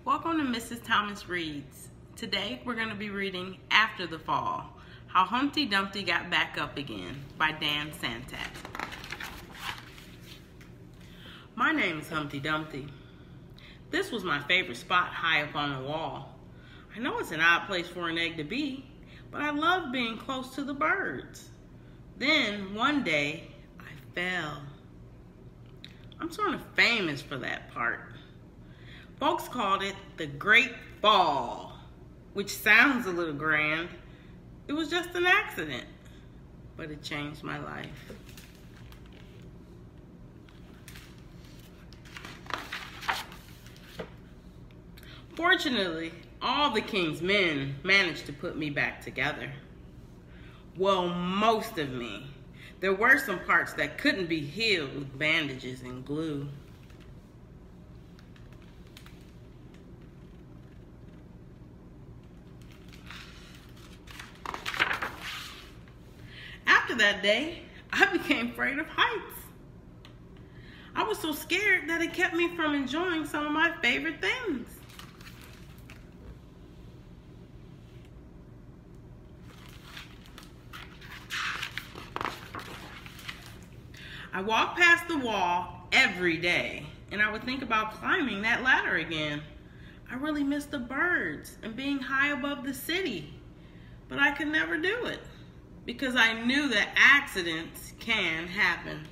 Welcome to Mrs. Thomas Reads. Today we're going to be reading After the Fall, How Humpty Dumpty Got Back Up Again by Dan Santat. My name is Humpty Dumpty. This was my favorite spot high up on the wall. I know it's an odd place for an egg to be, but I love being close to the birds. Then one day I fell. I'm sort of famous for that part. Folks called it the Great Fall, which sounds a little grand. It was just an accident, but it changed my life. Fortunately, all the king's men managed to put me back together. Well, most of me. There were some parts that couldn't be healed with bandages and glue. After that day, I became afraid of heights. I was so scared that it kept me from enjoying some of my favorite things. I walked past the wall every day, and I would think about climbing that ladder again. I really missed the birds and being high above the city, but I could never do it because I knew that accidents can happen.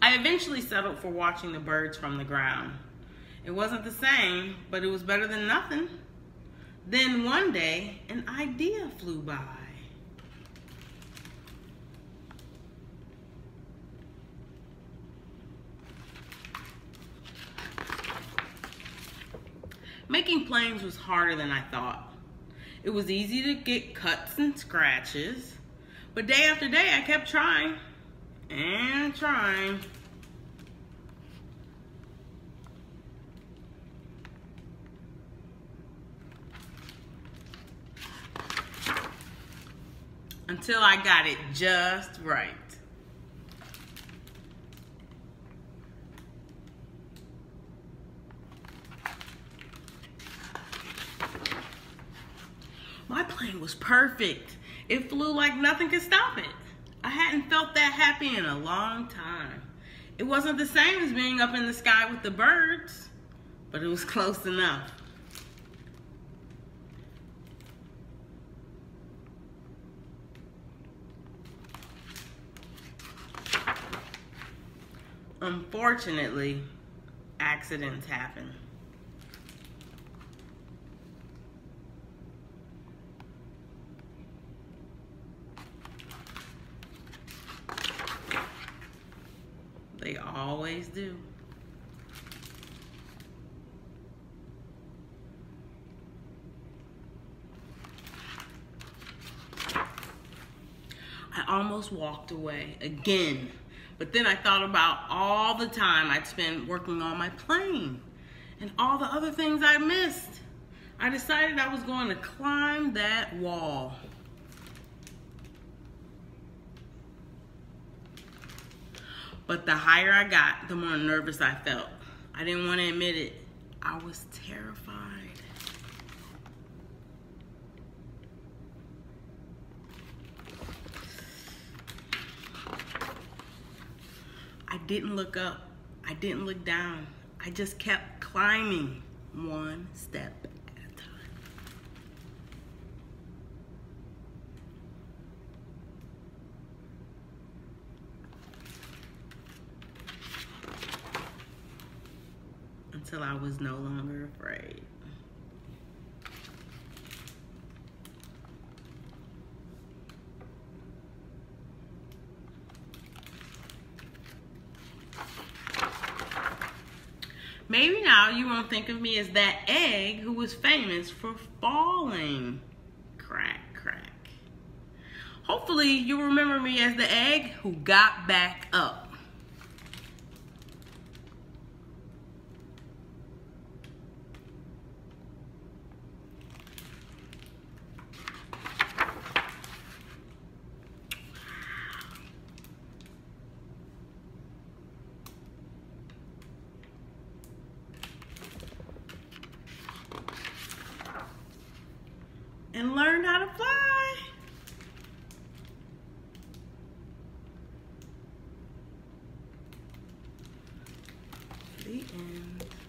I eventually settled for watching the birds from the ground. It wasn't the same, but it was better than nothing. Then one day, an idea flew by. Making planes was harder than I thought. It was easy to get cuts and scratches, but day after day I kept trying and trying. Until I got it just right. My plane was perfect. It flew like nothing could stop it. I hadn't felt that happy in a long time. It wasn't the same as being up in the sky with the birds, but it was close enough. Unfortunately, accidents happen. They always do. I almost walked away again. But then I thought about all the time I'd spent working on my plane and all the other things I missed. I decided I was going to climb that wall. But the higher I got, the more nervous I felt. I didn't want to admit it. I was terrified. I didn't look up. I didn't look down. I just kept climbing one step at a time. Until I was no longer afraid. Maybe now you won't think of me as that egg who was famous for falling. Crack, crack. Hopefully you'll remember me as the egg who got back up. and learned how to fly. The end.